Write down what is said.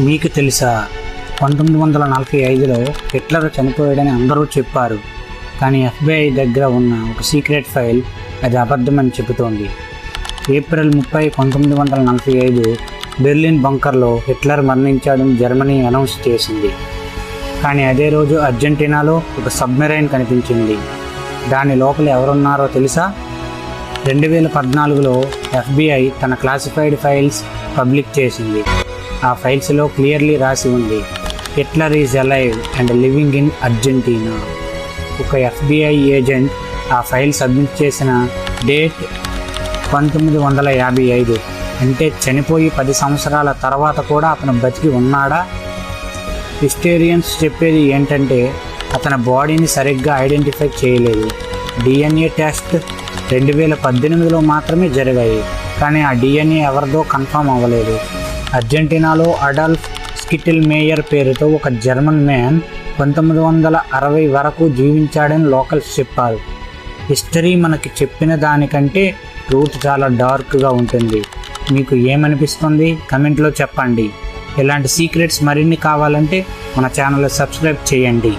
మీకు తెలుసా 1945లో హిట్లర్ చనిపోయాడని అందరూ చెప్పారు. కానీ FBI దగ్గర ఉన్న ఒక సీక్రెట్ ఫైల్ అది అబద్ధమని చెబుతోంది. ఏప్రిల్ 30, 1945 బెర్లిన్ బంకర్లో హిట్లర్ మరణించాడని జర్మనీ అనౌన్స్ చేసింది. కానీ అదే రోజు అర్జెంటీనాలో ఒక సబ్మెరైన్ కనిపించింది. దాని లోపల ఎవరున్నారో తెలుసా? 2014లో FBI తన క్లాసిఫైడ్ ఫైల్స్ పబ్లిక్ చేసింది. ఆ ఫైల్స్లో క్లియర్లీ రాసి ఉంది, Hitler is alive and living in Argentina. ఒక FBI ఏజెంట్ ఆ ఫైల్ సబ్మిట్ చేసిన డేట్ 1955. అంటే చనిపోయి 10 సంవత్సరాల తర్వాత కూడా అతను బతికి ఉన్నాడా? హిస్టోరియన్స్ చెప్పేది ఏంటంటే అతని బాడీని సరిగ్గా ఐడెంటిఫై చేయలేదు. DNA టెస్ట్ 2018లో మాత్రమే జరిగాయి. కానీ ఆ DNA ఎవరిదో కన్ఫర్మ్ అవ్వలేదు. అర్జెంటీనాలో అడాల్ఫ్ స్కిటిల్ మేయర్ పేరుతో ఒక జర్మన్ మ్యాన్ 1960 వరకు జీవించాడని లోకల్స్ చెప్పారు. హిస్టరీ మనకి చెప్పిన దానికంటే ట్రూత్ చాలా డార్క్గా ఉంటుంది. మీకు ఏమనిపిస్తుంది? కమెంట్లో చెప్పండి. ఇలాంటి సీక్రెట్స్ మరిన్ని కావాలంటే మన ఛానల్ సబ్స్క్రైబ్ చేయండి.